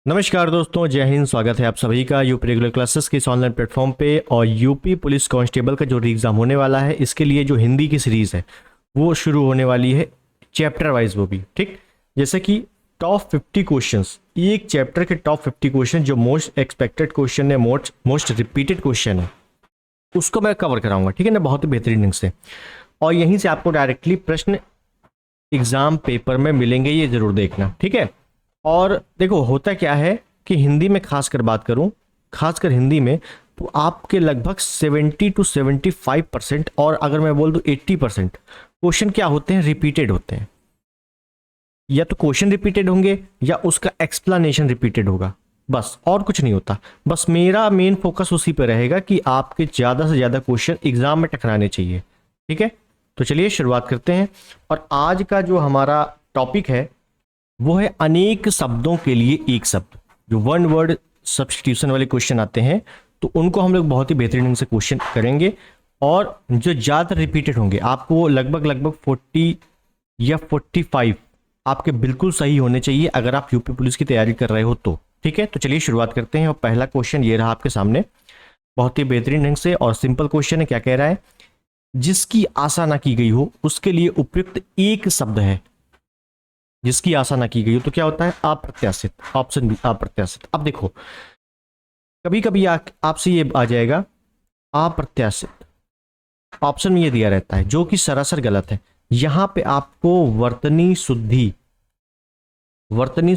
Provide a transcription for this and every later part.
नमस्कार दोस्तों, जय हिंद। स्वागत है आप सभी का यूपी रेगुलर क्लासेस के इस ऑनलाइन प्लेटफॉर्म पे। और यूपी पुलिस कांस्टेबल का जो एग्ज़ाम होने वाला है, इसके लिए जो हिंदी की सीरीज़ है वो शुरू होने वाली है, चैप्टर वाइज वो भी। ठीक, जैसे कि टॉप 50 क्वेश्चंस, एक चैप्टर के टॉप 50 क्वेश्चन जो मोस्ट एक्सपेक्टेड क्वेश्चन है, मोस्ट रिपीटेड क्वेश्चन है, उसको मैं कवर कराऊंगा। ठीक है ना, बहुत ही बेहतरीन ढंग से। और यहीं से आपको डायरेक्टली प्रश्न एग्जाम पेपर में मिलेंगे, ये जरूर देखना। ठीक है। और देखो, होता क्या है कि हिंदी में खासकर बात करूं, खासकर हिंदी में, तो आपके लगभग 70 to 75%, और अगर मैं बोल दूं 80% क्वेश्चन क्या होते हैं, रिपीटेड होते हैं। या तो क्वेश्चन रिपीटेड होंगे या उसका एक्सप्लेनेशन रिपीटेड होगा, बस और कुछ नहीं होता। बस मेरा मेन फोकस उसी पे रहेगा कि आपके ज़्यादा से ज़्यादा क्वेश्चन एग्जाम में टकराने चाहिए। ठीक है, तो चलिए शुरुआत करते हैं। और आज का जो हमारा टॉपिक है वो है अनेक शब्दों के लिए एक शब्द। जो वन वर्ड सब्स्टिट्यूशन वाले क्वेश्चन आते हैं, तो उनको हम लोग बहुत ही बेहतरीन ढंग से क्वेश्चन करेंगे। और जो ज़्यादा रिपीटेड होंगे, आपको लगभग लगभग 40 या 45 आपके बिल्कुल सही होने चाहिए अगर आप यूपी पुलिस की तैयारी कर रहे हो तो। ठीक है, तो चलिए शुरुआत करते हैं। और पहला क्वेश्चन ये रहा आपके सामने, बहुत ही बेहतरीन ढंग से और सिंपल क्वेश्चन है। क्या कह रहा है? जिसकी आशा ना की गई हो उसके लिए उपयुक्त एक शब्द है। जिसकी आशा ना की गई हो तो क्या होता है? अप्रत्याशित। ऑप्शन बी, अप्रत्याशित। अब देखो, कभी कभी आपसे ये आ जाएगा अप्रत्याशित, ऑप्शन में ये दिया रहता है, जो कि सरासर गलत है। यहां पे आपको वर्तनी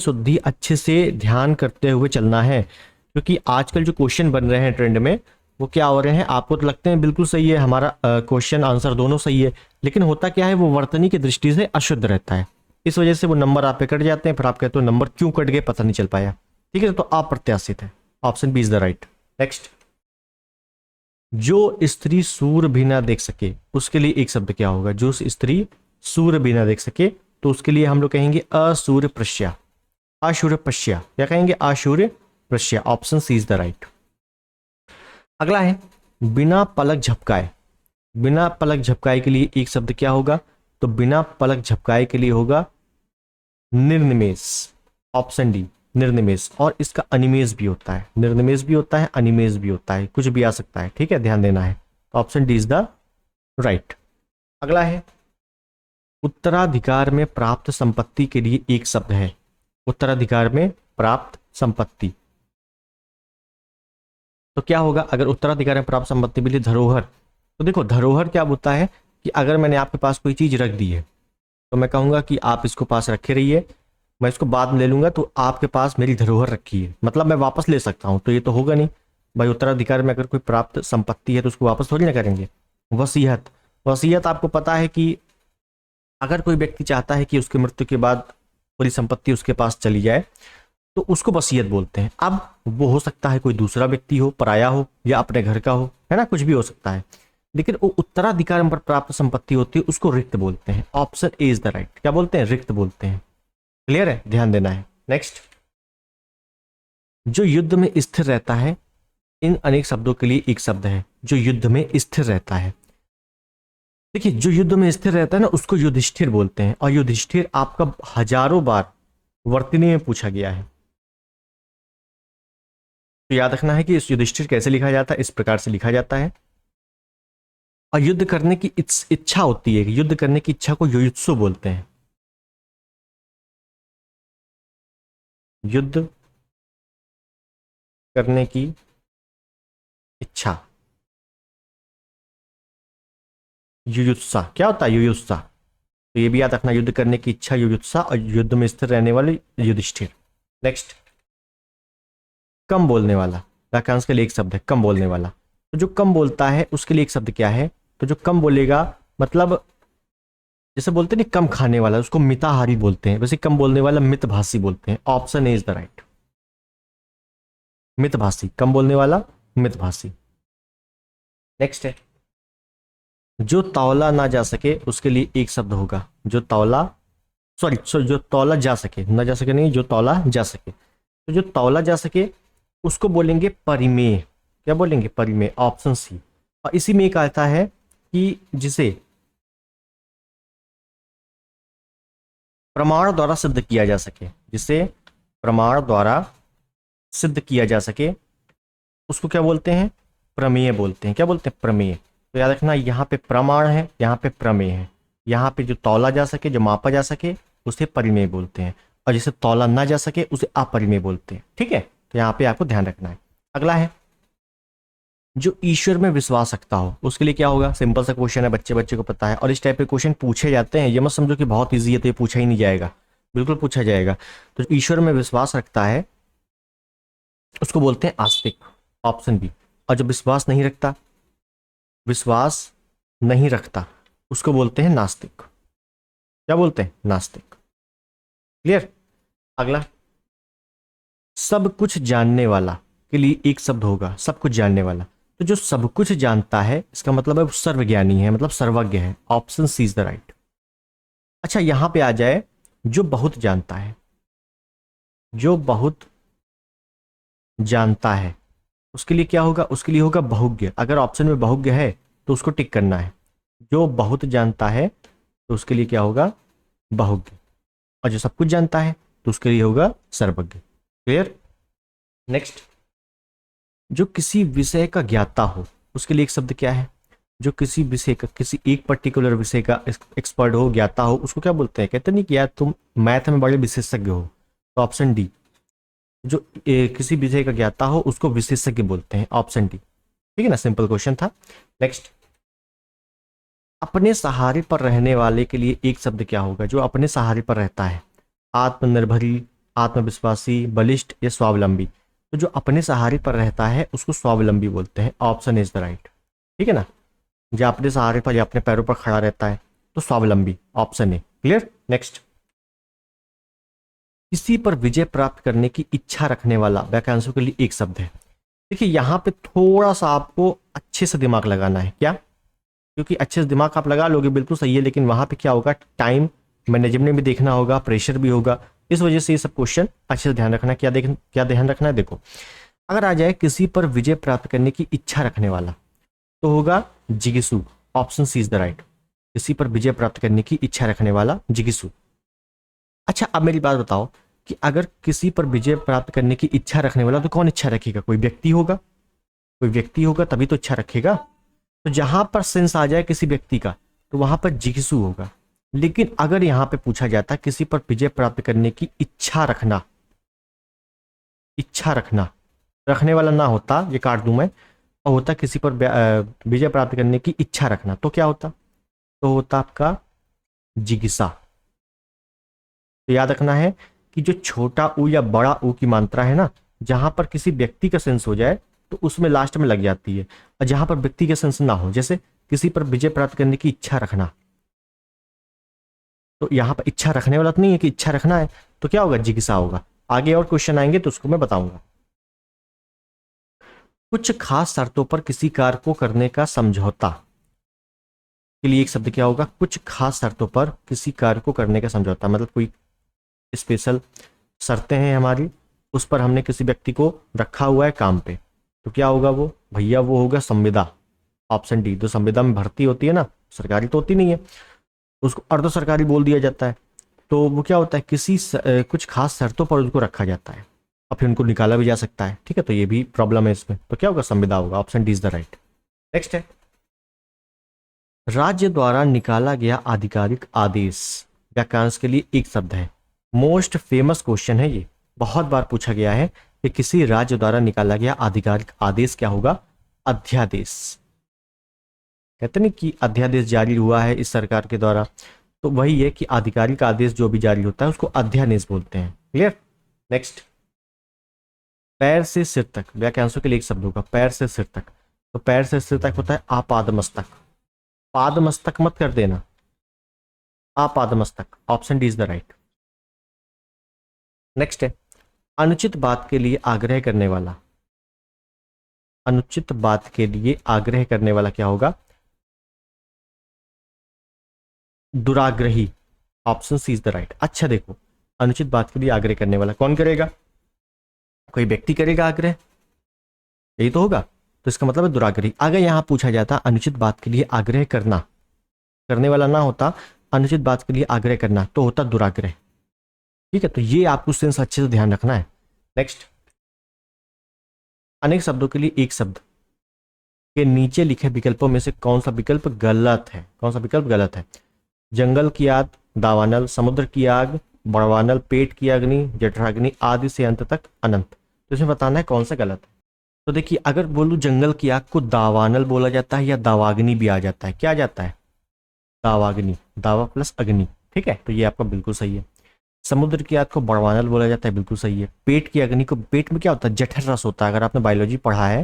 शुद्धि अच्छे से ध्यान करते हुए चलना है, क्योंकि आजकल जो क्वेश्चन बन रहे हैं ट्रेंड में, वो क्या हो रहे हैं, आपको तो लगते हैं बिल्कुल सही है, हमारा क्वेश्चन आंसर दोनों सही है, लेकिन होता क्या है, वो वर्तनी की दृष्टि से अशुद्ध रहता है। इस वजह से वो नंबर आप पे कट जाते हैं, फिर आप कहते हो नंबर क्यों कट गए, पता नहीं चल पाया। ठीक है, तो अप्रत्याशित है। Option B is the right. Next, जो स्त्री सूर्य भी ना देख सके उसके लिए एक शब्द क्या होगा? जो स्त्री सूर्य भी ना देख सके, तो उसके लिए हम लोग कहेंगे असूर्य प्रश्या। अशूर्य प्रश्या, क्या कहेंगे? अशूर्य प्रश्या। Option C is the right. अगला है बिना पलक झपकाए। बिना पलक झपकाए के लिए एक शब्द क्या होगा? तो बिना पलक झपकाए के लिए होगा निर्निमेष। Option D, निर्निमेष। और इसका अनिमेष भी होता है, निर्निमेष भी होता है, अनिमेष भी होता है, कुछ भी आ सकता है। ठीक है, ध्यान देना है। Option D is the right. अगला है उत्तराधिकार में प्राप्त संपत्ति के लिए एक शब्द है। उत्तराधिकार में प्राप्त संपत्ति, तो क्या होगा अगर उत्तराधिकार में प्राप्त संपत्ति मिली? धरोहर। तो देखो, धरोहर क्या होता है कि अगर मैंने आपके पास कोई चीज रख दी है, तो मैं कहूंगा कि आप इसको पास रखे रहिए, मैं इसको बाद में ले लूंगा, तो आपके पास मेरी धरोहर रखी है, मतलब मैं वापस ले सकता हूं। तो ये तो होगा नहीं भाई। उत्तराधिकार में अगर कोई प्राप्त संपत्ति है तो उसको वापस थोड़ी ना करेंगे। वसीयत। वसीयत आपको पता है कि अगर कोई व्यक्ति चाहता है कि उसकी मृत्यु के बाद पूरी संपत्ति उसके पास चली जाए, तो उसको वसीयत बोलते हैं। अब वो हो सकता है कोई दूसरा व्यक्ति हो, पराया हो, या अपने घर का हो, है ना, कुछ भी हो सकता है। लेकिन वो उत्तराधिकार पर प्राप्त संपत्ति होती है, उसको रिक्त बोलते हैं। Option A is the right. क्या बोलते हैं? रिक्त बोलते हैं। क्लियर है, ध्यान देना है। नेक्स्ट, जो युद्ध में स्थिर रहता है, इन अनेक शब्दों के लिए एक शब्द है जो युद्ध में स्थिर रहता है। देखिए, जो युद्ध में स्थिर रहता है ना, उसको युधिष्ठिर बोलते हैं। और युधिष्ठिर आपका हजारों बार वर्तनी में पूछा गया है। तो याद रखना है कि इस युधिष्ठिर कैसे लिखा जाता है, इस प्रकार से लिखा जाता है। और युद्ध करने की इच्छा होती है, युद्ध करने की इच्छा को युयुत्सु बोलते हैं। युद्ध करने की इच्छा, युयुत्सा। क्या होता है? युयुत्सा। तो ये भी याद रखना, युद्ध करने की इच्छा युयुत्सा, और युद्ध में स्थिर रहने वाले युधिष्ठिर। नेक्स्ट, कम बोलने वाला। वाक्यांश के लिए एक शब्द है कम बोलने वाला। तो जो कम बोलता है उसके लिए एक शब्द क्या है? तो जो कम बोलेगा, मतलब जैसे बोलते नहीं कम खाने वाला, उसको मिताहारी बोलते हैं। वैसे कम बोलने वाला मितभाषी बोलते हैं। Option A is the right. मितभाषी, कम बोलने वाला मितभाषी। नेक्स्ट है जो तौला ना जा सके उसके लिए एक शब्द होगा। जो तौला, सॉरी जो तौला जा सके, ना जा सके नहीं, जो तौला जा सके। तो जो तौला जा सके उसको बोलेंगे परिमेय। क्या बोलेंगे? परिमेय। Option C. और इसी में एक आता है कि जिसे प्रमाण द्वारा सिद्ध किया जा सके, जिसे प्रमाण द्वारा सिद्ध किया जा सके उसको क्या बोलते हैं? प्रमेय बोलते हैं। क्या बोलते हैं? प्रमेय। तो याद रखना, यहाँ पे प्रमाण है, यहाँ पे प्रमेय है। यहाँ पे जो तौला जा सके, जो मापा जा सके, उसे परिमेय बोलते हैं, और जिसे तौला ना जा सके उसे अपरिमेय बोलते हैं। ठीक है, तो यहाँ पे आपको ध्यान रखना है। अगला है जो ईश्वर में विश्वास रखता हो, उसके लिए क्या होगा? सिंपल सा क्वेश्चन है, बच्चे बच्चे को पता है, और इस टाइप के क्वेश्चन पूछे जाते हैं। ये मत समझो कि बहुत ईजी है तो ये पूछा ही नहीं जाएगा, बिल्कुल पूछा जाएगा। तो ईश्वर में विश्वास रखता है उसको बोलते हैं आस्तिक, ऑप्शन बी। और जो विश्वास नहीं रखता, विश्वास नहीं रखता, उसको बोलते हैं नास्तिक। क्या बोलते हैं? नास्तिक। क्लियर? अगला, सब कुछ जानने वाला के लिए एक शब्द होगा, सब कुछ जानने वाला। तो जो सब कुछ जानता है इसका मतलब है वो सर्वज्ञानी है, मतलब सर्वज्ञ है। Option C is the right. अच्छा, यहां पे आ जाए जो बहुत जानता है, जो बहुत जानता है उसके लिए क्या होगा? उसके लिए होगा बहुज्ञ। अगर ऑप्शन में बहुज्ञ है तो उसको टिक करना है। जो बहुत जानता है तो उसके लिए क्या होगा? बहुज्ञ। और जो सब कुछ जानता है तो उसके लिए होगा सर्वज्ञ। क्लियर? नेक्स्ट, जो किसी विषय का ज्ञाता हो उसके लिए एक शब्द क्या है? जो किसी विषय का, किसी एक पर्टिकुलर विषय का एक्सपर्ट हो, ज्ञाता हो, उसको क्या बोलते हैं? कहते नहीं कि यार तुम मैथ में बड़े विशेषज्ञ हो। तो ऑप्शन डी, जो किसी विषय का ज्ञाता हो उसको विशेषज्ञ बोलते हैं। Option D. ठीक है ना, सिंपल क्वेश्चन था। नेक्स्ट, अपने सहारे पर रहने वाले के लिए एक शब्द क्या होगा? जो अपने सहारे पर रहता है, आत्मनिर्भरी, आत्मविश्वासी, बलिष्ठ या स्वावलंबी। तो जो अपने सहारे पर रहता है उसको स्वावलंबी बोलते हैं। Option is the right. ठीक है ना, जो अपने सहारे पर या अपने पैरों पर खड़ा रहता है तो स्वावलंबी। Option A. क्लियर? नेक्स्ट, किसी पर विजय प्राप्त करने की इच्छा रखने वाला वाक्यांशों के लिए एक शब्द है। देखिए यहां पे थोड़ा सा आपको अच्छे से दिमाग लगाना है। क्या? क्योंकि अच्छे से दिमाग आप लगा लोगे बिल्कुल सही है, लेकिन वहां पे क्या होगा? टाइम मैनेजमेंट भी देखना होगा, प्रेशर भी होगा। इस वजह से ये सब क्वेश्चन अच्छे से ध्यान रखना। क्या ध्यान रखना है? देखो, अगर आ जाए किसी पर विजय प्राप्त करने की इच्छा रखने वाला तो होगा जिगिसु। Option C is the right. किसी पर विजय प्राप्त करने की इच्छा रखने वाला जिगिसु। अच्छा, अब मेरी बात बताओ कि अगर किसी पर विजय प्राप्त करने की इच्छा रखने वाला तो कौन इच्छा रखेगा? कोई व्यक्ति होगा, कोई व्यक्ति होगा तभी तो इच्छा रखेगा। तो जहां पर सेंस आ जाए किसी व्यक्ति का तो वहां पर जिगिसु होगा। लेकिन अगर यहां पे पूछा जाता किसी पर विजय प्राप्त करने की इच्छा रखना, इच्छा रखना, रखने वाला ना होता, ये काट दूं मैं, और होता किसी पर विजय प्राप्त करने की इच्छा रखना, तो क्या होता? तो होता आपका जिगिसा। तो याद रखना है कि जो छोटा ऊ या बड़ा ऊ की मात्रा है ना, जहां पर किसी व्यक्ति का सेंस हो जाए तो उसमें लास्ट में लग जाती है, और जहां पर व्यक्ति का सेंस ना हो, जैसे किसी पर विजय प्राप्त करने की इच्छा रखना, तो यहां पर इच्छा रखने वाला तो नहीं है कि इच्छा रखना है, तो क्या होगा? जिगिसा होगा। आगे और क्वेश्चन आएंगे तो उसको मैं बताऊंगा। कुछ खास शर्तों पर किसी कार्य को करने का समझौता के लिए एक शब्द क्या होगा? कुछ खास शर्तों पर किसी कार्य को करने का समझौता, मतलब कोई स्पेशल शर्तें हैं हमारी, उस पर हमने किसी व्यक्ति को रखा हुआ है काम पे, तो क्या होगा वो? भैया वो होगा संविदा। Option D. जो संविदा में भर्ती होती है ना, सरकारी तो होती नहीं है, उसको अर्ध सरकारी बोल दिया जाता है। तो वो क्या होता है? कुछ खास शर्तों पर उसको रखा जाता है और फिर उनको निकाला भी जा सकता है। ठीक है, तो ये भी प्रॉब्लम है इसमें, तो क्या होगा? संविदा होगा। Option D is the right. Next है, राज्य द्वारा निकाला गया आधिकारिक आदेश वाक्यांश के लिए एक शब्द है। मोस्ट फेमस क्वेश्चन है ये, बहुत बार पूछा गया है कि किसी राज्य द्वारा निकाला गया आधिकारिक आदेश क्या होगा? अध्यादेश। कहते नहीं कि अध्यादेश जारी हुआ है इस सरकार के द्वारा, तो वही है कि आधिकारिक आदेश जो भी जारी होता है उसको अध्यादेश बोलते हैं। क्लियर? नेक्स्ट, पैर से सिर तक वाक्यांशों के लिए एक शब्द होगा। पैर से सिर तक, तो पैर से सिर तक होता है आपादमस्तक। पादमस्तक मत कर देना, आपादमस्तक। Option D is the right. Next है, अनुचित बात के लिए आग्रह करने वाला, अनुचित बात के लिए आग्रह करने वाला क्या होगा? दुराग्रही। Option C is the right. अच्छा देखो, अनुचित बात के लिए आग्रह करने वाला कौन करेगा? कोई व्यक्ति करेगा आग्रह, यही तो होगा, तो इसका मतलब है दुराग्रही। अगर यहां पूछा जाता अनुचित बात के लिए आग्रह करना, करने वाला ना होता, अनुचित बात के लिए आग्रह करना, तो होता दुराग्रह। ठीक है, तो ये आपको सेंस अच्छे से ध्यान रखना है। नेक्स्ट, अनेक शब्दों के लिए एक शब्द के नीचे लिखे विकल्पों में से कौन सा विकल्प गलत है? कौन सा विकल्प गलत है? जंगल की आग, दावानल, समुद्र की आग, बड़वानल, पेट की अग्नि, जठराग्नि, आदि से अंत तक अनंत। तो इसमें बताना है कौन सा गलत है। तो देखिए, अगर बोलूं जंगल की आग को दावानल बोला जाता है या दावाग्नि भी आ जाता है। क्या आ जाता है? दावाग्नि, दावा प्लस अग्नि। ठीक है, तो ये आपका बिल्कुल सही है। समुद्र की आग को बड़वानल बोला जाता है, बिल्कुल सही है। पेट की अग्नि को, पेट में क्या होता है? जठर रस होता है। अगर आपने बायोलॉजी पढ़ा है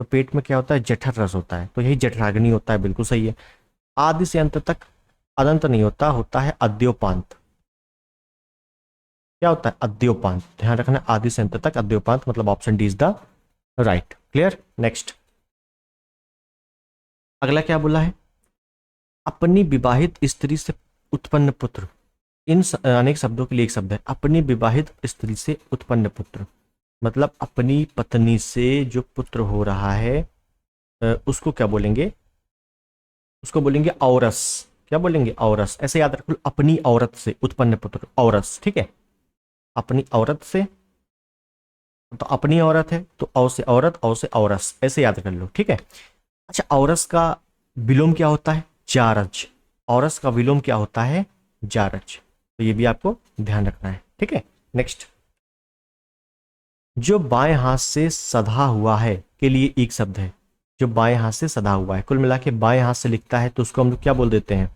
तो पेट में क्या होता है? जठर रस होता है, तो यही जठराग्नि होता है, बिल्कुल सही है। आदि से अंत तक अनंत नहीं होता, होता है अद्योपांत। क्या होता है? अद्योपांत। ध्यान रखना, आदि से अंत तक अद्योपांत, मतलब option D is the right. Clear? Next, अगला क्या बोला है? अपनी विवाहित स्त्री से उत्पन्न पुत्र। इन अनेक शब्दों के लिए एक शब्द है, अपनी विवाहित स्त्री से उत्पन्न पुत्र। मतलब अपनी पत्नी से जो पुत्र हो रहा है उसको क्या बोलेंगे? उसको बोलेंगे औरस। क्या बोलेंगे? औरस। ऐसे याद रखो, अपनी औरत से उत्पन्न पुत्र, औरस। ठीक है, अपनी औरत से, तो अपनी औरत है तो औ से औरत, औ से औरस, ऐसे याद कर लो। ठीक है। अच्छा, औरस का विलोम क्या होता है? जारज। औरस का विलोम क्या होता है? जारज। तो ये भी आपको ध्यान रखना है। ठीक है। नेक्स्ट, जो बाएं हाथ से सधा हुआ है के लिए एक शब्द है। जो बाएं हाथ से सधा हुआ है, कुल मिला के बाएं हाथ से लिखता है तो उसको हम लोग क्या बोल देते हैं?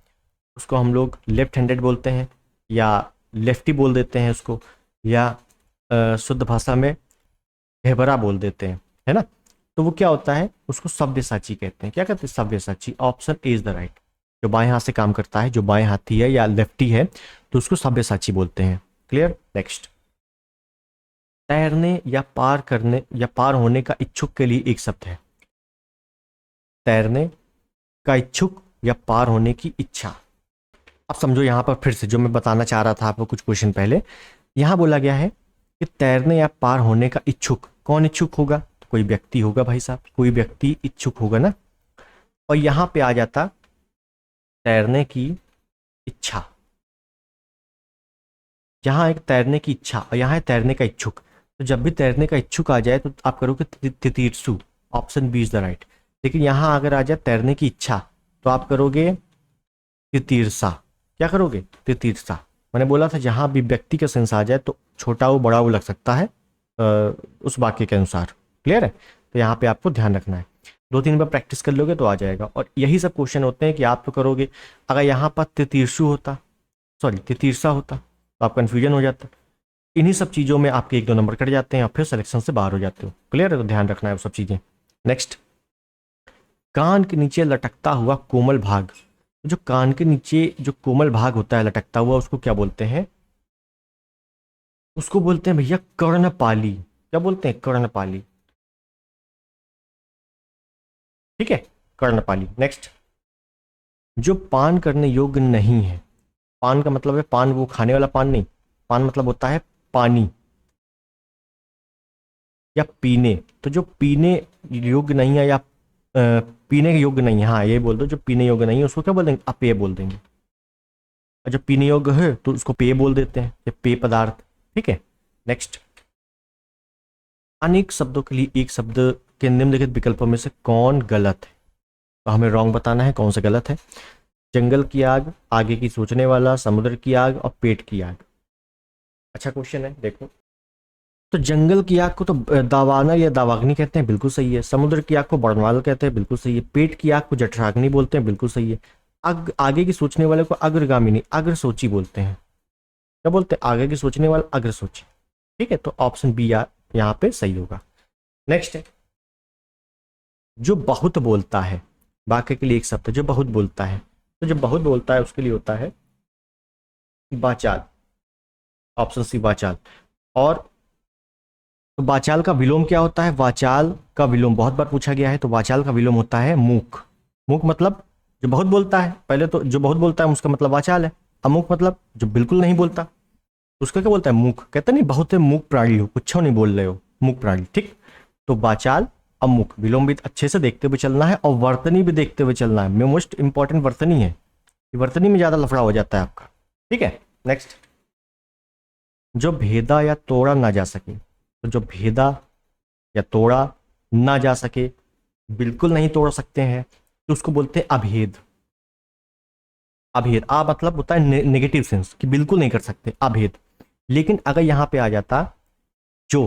उसको हम लोग लेफ्ट हैंडेड बोलते हैं, या लेफ्टी बोल देते हैं उसको, या शुद्ध भाषा में हेबरा बोल देते हैं, है ना। तो वो क्या होता है? उसको सव्यसाची कहते हैं। क्या कहते हैं? सव्यसाची। Option A is the right. जो बाएं हाथ से काम करता है, जो बाएं हाथी है या लेफ्टी है, तो उसको सव्यसाची बोलते हैं। क्लियर? नेक्स्ट, तैरने या पार करने या पार होने का इच्छुक के लिए एक शब्द है। तैरने का इच्छुक या पार होने की इच्छा। अब समझो, यहां पर फिर से जो मैं बताना चाह रहा था आपको कुछ क्वेश्चन पहले, यहां बोला गया है कि तैरने या पार होने का इच्छुक। कौन इच्छुक होगा? तो कोई व्यक्ति होगा भाई साहब, कोई व्यक्ति इच्छुक होगा ना। और यहां पे आ जाता तैरने की इच्छा। यहाँ एक तैरने की इच्छा और यहाँ है तैरने का इच्छुक। तो जब भी तैरने का इच्छुक आ जाए तो आप करोगे तितीर्सु। Option B is the right. लेकिन यहाँ अगर आ जाए तैरने की इच्छा तो आप करोगे तितीर्सा। क्या करोगे? तितीर्सा। मैंने बोला था जहाँ भी व्यक्ति का सेंस आ जाए तो छोटा हो बड़ा हो लग सकता है उस वाक्य के अनुसार। क्लियर है? तो यहाँ पे आपको ध्यान रखना है। 2-3 बार प्रैक्टिस कर लोगे तो आ जाएगा। और यही सब क्वेश्चन होते हैं कि आप तो करोगे, अगर यहाँ पर तितीर्सु होता, सॉरी तितीर्सा होता, तो आप कन्फ्यूजन हो जाता। इन्हीं सब चीज़ों में आपके 1-2 नंबर कट जाते हैं और फिर सिलेक्शन से बाहर हो जाते हो। क्लियर है? तो ध्यान रखना है वो सब चीज़ें। नेक्स्ट, कान के नीचे लटकता हुआ कोमल भाग। जो कान के नीचे जो कोमल भाग होता है लटकता हुआ, उसको क्या बोलते हैं? उसको बोलते हैं भैया कर्णपाली। क्या बोलते हैं? कर्णपाली। ठीक है, कर्णपाली। नेक्स्ट, जो पान करने योग्य नहीं है। पान का मतलब है पान वो खाने वाला पान नहीं, पान मतलब होता है पानी या पीने। तो जो पीने योग्य नहीं है या पीने के योग्य नहीं है, हाँ ये बोल दो, जो पीने योग्य नहीं है उसको क्या बोल देंगे? अपेय बोल देंगे। और जो पीने योग्य है तो उसको पेय बोल देते हैं, ये पेय पदार्थ। ठीक है। नेक्स्ट, अनेक शब्दों के लिए एक शब्द के निम्नलिखित विकल्पों में से कौन गलत है? तो हमें रॉन्ग बताना है कौन सा गलत है। जंगल की आग, आगे की सोचने वाला, समुद्र की आग और पेट की आग। अच्छा क्वेश्चन है, देखो। तो जंगल की आग को तो दावाना या दावाग्नि कहते हैं, बिल्कुल सही है। समुद्र की आग को बड़वाल कहते हैं, बिल्कुल सही है। पेट की आग को जठराग्नि बोलते हैं, बिल्कुल सही है। आगे की सोचने वाले को अग्रगामिनी, अग्रसोची बोलते हैं। क्या बोलते हैं? आगे की सोचने वाला अग्रसोची। ठीक है, तो ऑप्शन बी यहाँ पे सही होगा। नेक्स्ट है, जो बहुत बोलता है। वाक्य के लिए एक शब्द है जो बहुत बोलता है। तो जो बहुत बोलता है उसके लिए होता है वाचाल। ऑप्शन सी वाचाल। और तो वाचाल का विलोम क्या होता है? वाचाल का विलोम बहुत बार पूछा गया है, तो वाचाल का विलोम होता है मूक। मूक मतलब जो बहुत बोलता है। पहले तो जो बहुत बोलता है उसका मतलब वाचाल है। अमूक मतलब जो बिल्कुल नहीं बोलता, उसका क्या बोलता है? मूक। कहते नहीं बहुत है मूक प्राणी हो, कुछ नहीं बोल रहे हो, मूक प्राणी। ठीक, तो वाचाल अमुक विलोम भी अच्छे से देखते हुए चलना है और वर्तनी भी देखते हुए चलना है। मोस्ट इंपॉर्टेंट वर्तनी है, वर्तनी में ज्यादा लफड़ा हो जाता है आपका। ठीक है। नेक्स्ट, जो भेदा या तोड़ा ना जा सके। तो जो भेदा या तोड़ा ना जा सके, बिल्कुल नहीं तोड़ सकते हैं, तो उसको बोलते हैं अभेद। अभेद आ मतलब होता है नेगेटिव सेंस कि बिल्कुल नहीं कर सकते, अभेद। लेकिन अगर यहां पे आ जाता जो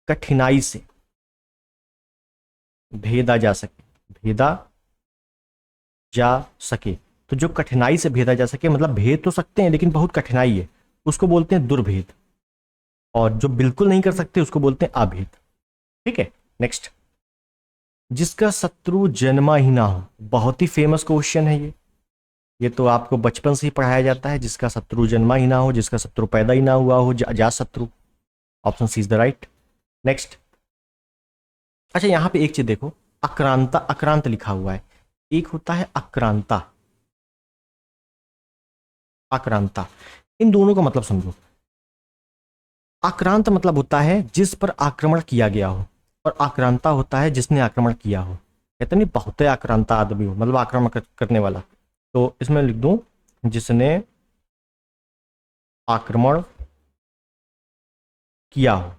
कठिनाई से भेदा जा सके, भेदा जा सके, तो जो कठिनाई से भेदा जा सके मतलब भेद तो सकते हैं लेकिन बहुत कठिनाई है, उसको बोलते हैं दुर्भेद। और जो बिल्कुल नहीं कर सकते उसको बोलते हैं अभेद। ठीक है, नेक्स्ट। जिसका शत्रु जन्मा ही ना हो, बहुत ही फेमस क्वेश्चन है ये तो आपको बचपन से ही पढ़ाया जाता है। जिसका शत्रु जन्मा ही ना हो, जिसका शत्रु पैदा ही ना हुआ हो, अजात शत्रु। Option C is the right. Next. अच्छा यहां पे एक चीज देखो, अक्रांता अक्रांत लिखा हुआ है, एक होता है अक्रांता, आक्रांता। इन दोनों का मतलब समझो। आक्रांत मतलब होता है जिस पर आक्रमण किया गया हो, और आक्रांता होता है जिसने आक्रमण किया हो। कहते नहीं बहुत आक्रांता आदमी हो, मतलब आक्रमण करने वाला। तो इसमें लिख दूं जिसने आक्रमण किया हो,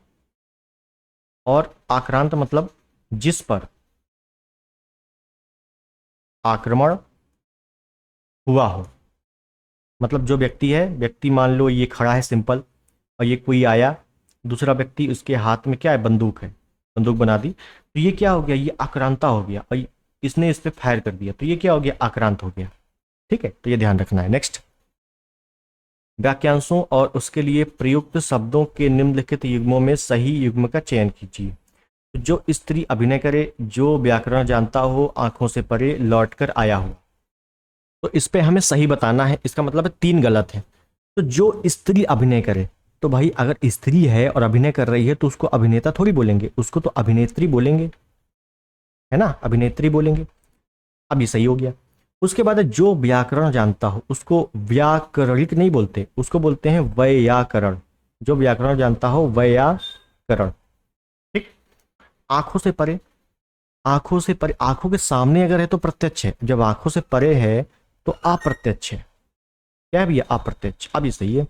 और आक्रांत मतलब जिस पर आक्रमण हुआ हो। मतलब जो व्यक्ति है, व्यक्ति मान लो ये खड़ा है सिंपल, और ये कोई आया दूसरा व्यक्ति, उसके हाथ में क्या है, बंदूक है, बंदूक बना दी, तो ये क्या हो गया, ये आक्रांता हो गया, और इसने इस पे फायर कर दिया, तो ये क्या हो गया, आक्रांत हो गया। ठीक है, तो ये ध्यान रखना है। नेक्स्ट। वाक्यांशों और उसके लिए प्रयुक्त शब्दों के निम्नलिखित युग्मों में सही युग्म का चयन कीजिए। जो स्त्री अभिनय करे, जो व्याकरण जानता हो, आंखों से परे, लौट कर आया हो। तो इस पे हमें सही बताना है, इसका मतलब है 3 गलत है। तो जो स्त्री अभिनय करे, तो भाई अगर स्त्री है और अभिनय कर रही है तो उसको अभिनेता थोड़ी बोलेंगे, उसको तो अभिनेत्री बोलेंगे, है ना, अभिनेत्री बोलेंगे। अब ये सही हो गया। उसके बाद जो व्याकरण जानता हो उसको व्याकरणिक नहीं बोलते, उसको बोलते हैं वैयाकरण। जो व्याकरण जानता हो वैयाकरण। ठीक। आंखों से परे, आंखों से परे, आंखों के सामने अगर है तो प्रत्यक्ष है, जब आंखों से परे है तो अप्रत्यक्ष है। क्या भी है, अप्रत्यक्ष। अब ये सही है।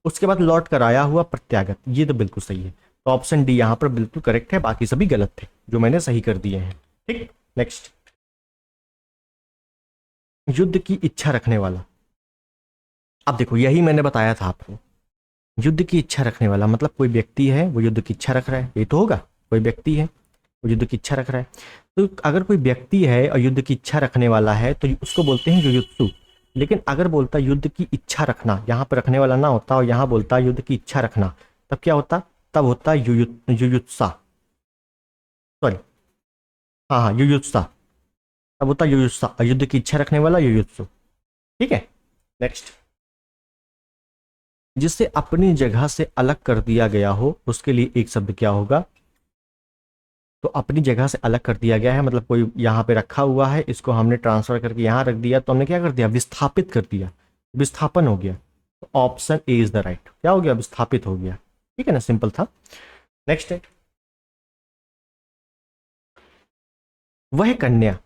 उसके बाद लौट कर आया हुआ, प्रत्यागत, ये तो बिल्कुल सही है। तो ऑप्शन डी यहां पर बिल्कुल करेक्ट है, बाकी सभी गलत थे जो मैंने सही कर दिए हैं। ठीक। नेक्स्ट। युद्ध की इच्छा रखने वाला। अब देखो यही मैंने बताया था आपको, युद्ध की इच्छा रखने वाला मतलब कोई व्यक्ति है वो युद्ध की इच्छा रख रहा है, ये तो होगा, कोई व्यक्ति है वो युद्ध की इच्छा रख रहा है। तो अगर कोई व्यक्ति है और युद्ध की इच्छा रखने वाला है तो उसको बोलते हैं युयुत्सु। लेकिन अगर बोलता युद्ध की इच्छा रखना, यहाँ पर रखने वाला ना होता और यहाँ बोलता युद्ध की इच्छा रखना, तब क्या होता, तब होता युयुत्सा। सॉरी, हाँ हाँ युयुत्सा, तब होता युयुत्सा, और युद्ध की इच्छा रखने वाला युयुत्सु। ठीक है। नेक्स्ट। जिसे अपनी जगह से अलग कर दिया गया हो उसके लिए एक शब्द क्या होगा। तो अपनी जगह से अलग कर दिया गया है मतलब कोई यहाँ पे रखा हुआ है, इसको हमने ट्रांसफर करके यहाँ रख दिया, तो हमने क्या कर दिया, विस्थापित कर दिया, विस्थापन हो गया। तो option A is the right. क्या हो गया, विस्थापित हो गया। ठीक है ना, सिंपल था। नेक्स्ट है, वह कन्या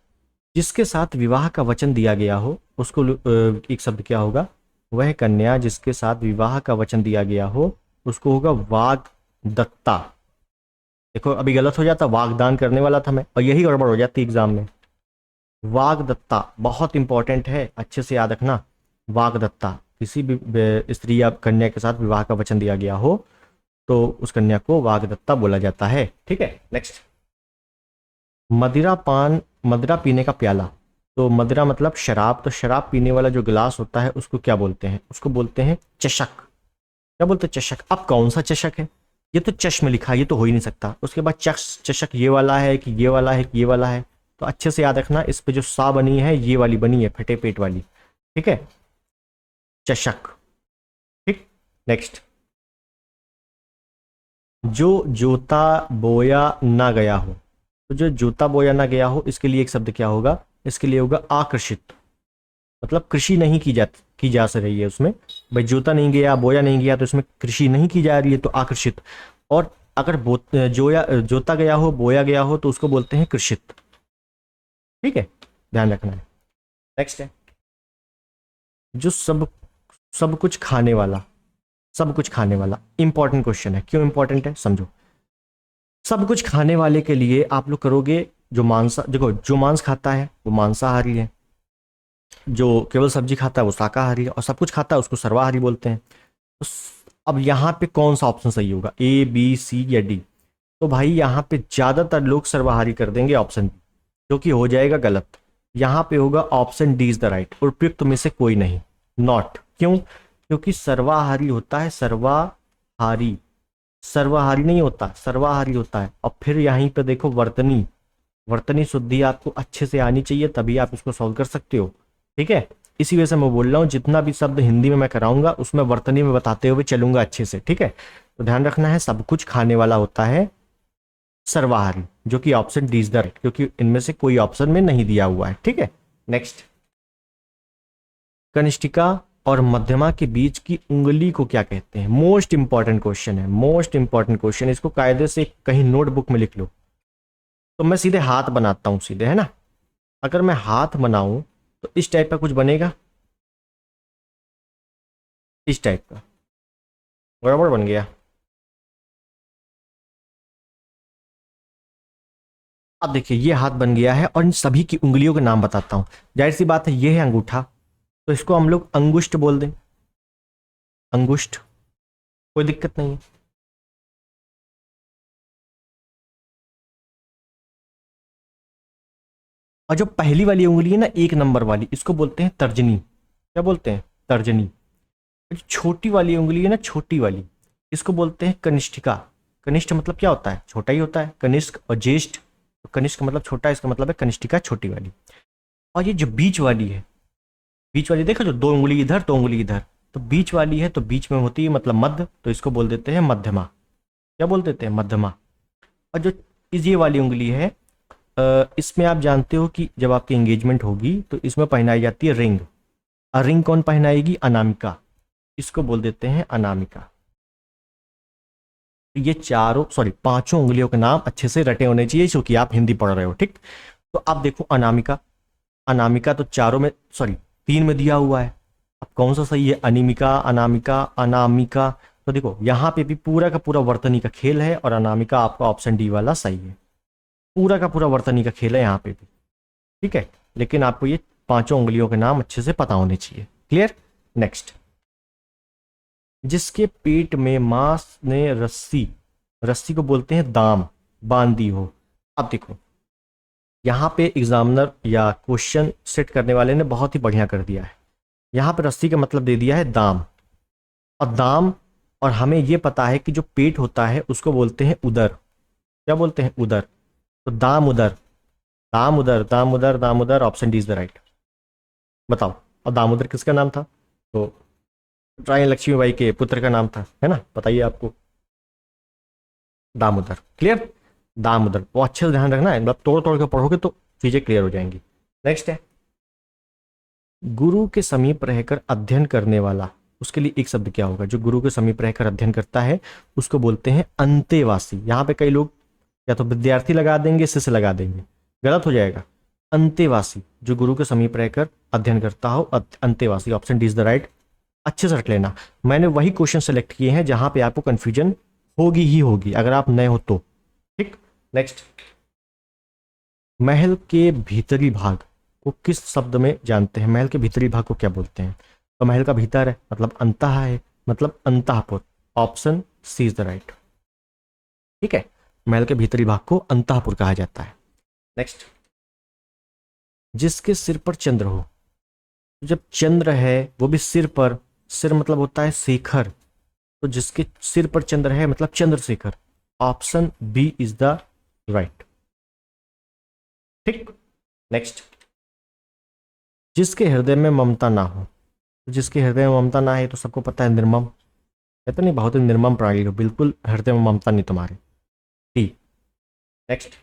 जिसके साथ विवाह का वचन दिया गया हो उसको एक शब्द क्या होगा। वह कन्या जिसके साथ विवाह का वचन दिया गया हो उसको होगा वाग्दत्ता। देखो अभी गलत हो जाता, वागदान करने वाला था मैं, और यही गड़बड़ हो जाती एग्जाम में। वागदत्ता बहुत इंपॉर्टेंट है, अच्छे से याद रखना। वागदत्ता, किसी भी स्त्री या कन्या के साथ विवाह का वचन दिया गया हो तो उस कन्या को वागदत्ता बोला जाता है। ठीक है। नेक्स्ट। मदिरा पान, मदिरा पीने का प्याला। तो मदिरा मतलब शराब, तो शराब पीने वाला जो गिलास होता है उसको क्या बोलते हैं, उसको बोलते हैं चषक। क्या बोलते हैं, चषक। अब कौन सा चषक है, ये तो चश्म लिखा है, ये तो हो ही नहीं सकता। उसके बाद चषक ये वाला है कि ये वाला है कि ये वाला है, तो अच्छे से याद रखना, इस पे जो सा बनी है ये वाली बनी है, फटे पेट वाली। ठीक है, चषक। ठीक। नेक्स्ट। जो जोता बोया ना गया हो, तो जो जोता बोया ना गया हो इसके लिए एक शब्द क्या होगा, इसके लिए होगा आकर्षित। मतलब कृषि नहीं की जा सक रही है उसमें, भाई जोता नहीं गया बोया नहीं गया तो इसमें कृषि नहीं की जा रही है, तो आकर्षित। और अगर जोता गया हो बोया गया हो तो उसको बोलते हैं कृषित। ठीक है, ध्यान रखना है। नेक्स्ट है, जो सब सब कुछ खाने वाला। सब कुछ खाने वाला इंपॉर्टेंट क्वेश्चन है। क्यों इंपॉर्टेंट है समझो। सब कुछ खाने वाले के लिए आप लोग करोगे, जो मांसा देखो, जो मांस खाता है वो मांसाहारी है, जो केवल सब्जी खाता है वो शाकाहारी है, और सब कुछ खाता है उसको सर्वाहारी बोलते हैं। तो अब यहाँ पे कौन सा ऑप्शन सही होगा, ए बी सी या डी? तो भाई यहाँ पे ज्यादातर लोग सर्वाहारी कर देंगे ऑप्शन बी, जो कि हो जाएगा गलत। यहाँ पे होगा option D is the right, उपयुक्त में से कोई नहीं, नॉट। क्यों? क्योंकि सर्वाहारी होता है सर्वाहारी, सर्वाहारी नहीं होता, सर्वाहारी होता है। और फिर यहीं पे देखो वर्तनी, वर्तनी शुद्धि आपको अच्छे से आनी चाहिए, तभी आप इसको सॉल्व कर सकते हो। ठीक है, इसी वजह से मैं बोल रहा हूँ जितना भी शब्द हिंदी में मैं कराऊंगा उसमें वर्तनी में बताते हुए चलूंगा अच्छे से। ठीक है, तो ध्यान रखना है, सब कुछ खाने वाला होता है सर्वाहारी, जो कि option D is the right, क्योंकि इनमें से कोई ऑप्शन में नहीं दिया हुआ है। ठीक है, नेक्स्ट। कनिष्ठिका और मध्यमा के बीच की उंगली को क्या कहते हैं? मोस्ट इंपॉर्टेंट क्वेश्चन है, मोस्ट इंपॉर्टेंट क्वेश्चन। इसको कायदे से कहीं नोटबुक में लिख लो। तो मैं सीधे हाथ बनाता हूं, सीधे, है ना। अगर मैं हाथ बनाऊं तो इस टाइप का कुछ बनेगा, इस टाइप का, बराबर बन गया। अब देखिए ये हाथ बन गया है, और इन सभी की उंगलियों के नाम बताता हूं। जाहिर सी बात है, ये है अंगूठा, तो इसको हम लोग अंगुष्ठ बोल दें, अंगुष्ठ, कोई दिक्कत नहीं है। और जो पहली वाली उंगली है ना, एक नंबर वाली, इसको बोलते हैं तर्जनी। क्या बोलते हैं? तर्जनी। जो छोटी वाली उंगली है ना, छोटी वाली, इसको बोलते हैं कनिष्ठिका। कनिष्ठ मतलब क्या होता है? छोटा ही होता है। कनिष्क और ज्येष्ठ, तो कनिष्क मतलब छोटा, इसका मतलब है कनिष्ठिका छोटी वाली। और ये जो बीच वाली है, बीच वाली देखो, जो दो उंगली इधर दो उंगली इधर, तो बीच वाली है, तो बीच में होती है मतलब मध्य, तो इसको बोल देते हैं मध्यमा। क्या बोल देते हैं? मध्यमा। और जो ये वाली उंगली है, इसमें आप जानते हो कि जब आपकी एंगेजमेंट होगी तो इसमें पहनाई जाती है रिंग, और रिंग कौन पहनाएगी? अनामिका, इसको बोल देते हैं अनामिका। ये चारों, सॉरी, पांचों उंगलियों के नाम अच्छे से रटे होने चाहिए, क्योंकि आप हिंदी पढ़ रहे हो। ठीक, तो आप देखो अनामिका, अनामिका तो चारों में, सॉरी, तीन में दिया हुआ है। अब कौन सा सही है? अनिमिका, अनामिका, अनामिका। तो देखो यहाँ पे भी पूरा का पूरा वर्तनी का खेल है, और अनामिका आपका ऑप्शन डी वाला सही है। पूरा का पूरा वर्तनी का खेल है यहाँ पे भी। ठीक है, लेकिन आपको ये पांचों उंगलियों के नाम अच्छे से पता होने चाहिए। क्लियर? नेक्स्ट। जिसके पेट में मां ने रस्सी, रस्सी को बोलते हैं दाम, बांधी हो। अब देखो यहाँ पे एग्जामिनर या क्वेश्चन सेट करने वाले ने बहुत ही बढ़िया कर दिया है। यहाँ पे रस्सी का मतलब दे दिया है दाम, और दाम, और हमें ये पता है कि जो पेट होता है उसको बोलते हैं उदर। क्या बोलते हैं? उदर। तो दाम उदर, दाम उदर, दाम उदर, दाम उदर, option D is the right. बताओ, और दामोदर किसका नाम था? तो रानी लक्ष्मीबाई के पुत्र का नाम था, है ना। बताइए आपको, दामोदर। क्लियर? दामोदर, वो अच्छे से ध्यान रखना है, मतलब तोड़ तोड़ के पढ़ोगे तो चीजें क्लियर हो जाएंगी। नेक्स्ट है, गुरु के समीप रहकर अध्ययन करने वाला, उसके लिए एक शब्द क्या होगा? जो गुरु के समीप रहकर अध्ययन करता है उसको बोलते हैं अंतेवासी। यहाँ पे कई लोग या तो विद्यार्थी लगा देंगे, शिष्य लगा देंगे, गलत हो जाएगा। अंतेवासी, जो गुरु के समीप रहकर अध्ययन करता हो, अंतेवासी, option D is the right. अच्छे से रख लेना, मैंने वही क्वेश्चन सेलेक्ट किए हैं जहां पे आपको कंफ्यूजन होगी ही होगी अगर आप नए हो तो। ठीक, नेक्स्ट। महल के भीतरी भाग को किस शब्द में जानते हैं? महल के भीतरी भाग को क्या बोलते हैं? तो महल का भीतर है मतलब अंतः है, मतलब अंतःपुर, option C is the right. ठीक है, महल के भीतरी भाग को अंतःपुर कहा जाता है। नेक्स्ट। जिसके सिर पर चंद्र हो, जब चंद्र है वो भी सिर पर, सिर मतलब होता है शेखर, तो जिसके सिर पर चंद्र है मतलब Chandrashekhar, option B is the right. ठीक, नेक्स्ट। जिसके हृदय में ममता ना हो, तो जिसके हृदय में ममता ना है तो सबको पता है निर्मम, कहते नहीं बहुत ही निर्मम प्राणी हो, बिल्कुल हृदय में ममता नहीं तुम्हारे। टी। नेक्स्ट।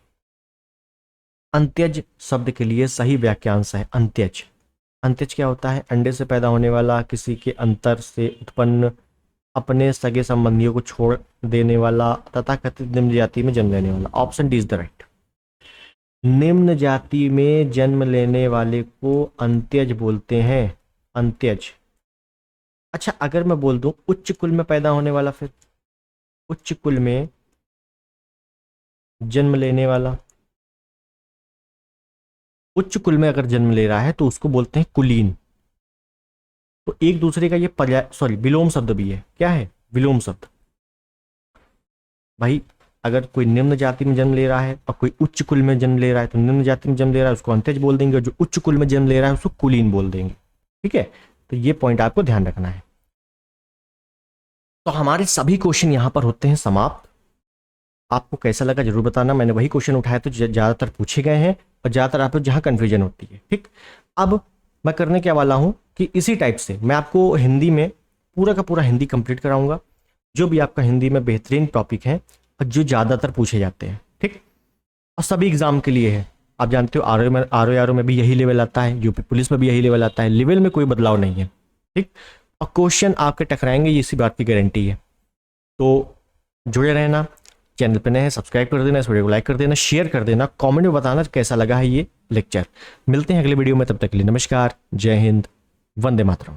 अंत्यज शब्द के लिए सही वाक्यांश है अंत्यज। अंत्यज क्या होता है? अंडे से पैदा होने वाला, किसी के अंतर से उत्पन्न, अपने सगे संबंधियों को छोड़ देने वाला, तथा कथित निम्न जाति में जन्म लेने वाला, option D is the right. निम्न जाति में जन्म लेने वाले को अंत्यज बोलते हैं, अंत्यज। अच्छा, अगर मैं बोल दूं उच्च कुल में पैदा होने वाला, फिर उच्च कुल में जन्म लेने वाला, उच्च कुल में अगर जन्म ले रहा है तो उसको बोलते हैं कुलीन। तो एक दूसरे का ये पर्याय, सॉरी, विलोम शब्द भी है। क्या है? विलोम शब्द। भाई अगर कोई निम्न जाति में जन्म ले रहा है और कोई उच्च कुल में जन्म ले रहा है, तो निम्न जाति में जन्म ले रहा है उसको अंत्यज बोल देंगे, और जो उच्च कुल में जन्म ले रहा है उसको कुलीन बोल देंगे। ठीक है, तो ये पॉइंट आपको ध्यान रखना है। तो हमारे सभी क्वेश्चन यहां पर होते हैं समाप्त। आपको कैसा लगा जरूर बताना। मैंने वही क्वेश्चन उठाया तो ज्यादातर पूछे गए हैं और ज्यादातर आपको जहां कंफ्यूजन होती है। ठीक, अब मैं करने क्या वाला हूं कि इसी टाइप से मैं आपको हिंदी में पूरा का पूरा हिंदी कंप्लीट कराऊंगा, जो भी आपका हिंदी में बेहतरीन टॉपिक है और जो ज़्यादातर पूछे जाते हैं। ठीक, और सभी एग्जाम के लिए है। आप जानते हो आर ओ में भी यही लेवल आता है, यूपी पुलिस में भी यही लेवल आता है। लेवल में कोई बदलाव नहीं है। ठीक, और क्वेश्चन आपके टकराएंगे, ये इसी बात की गारंटी है। तो जुड़े रहना। चैनल पर नए हैं सब्सक्राइब कर देना, इस वीडियो को लाइक कर देना, शेयर कर देना, कमेंट में बताना कैसा लगा है ये लेक्चर। मिलते हैं अगले वीडियो में, तब तक के लिए नमस्कार, जय हिंद, वंदे मातरम।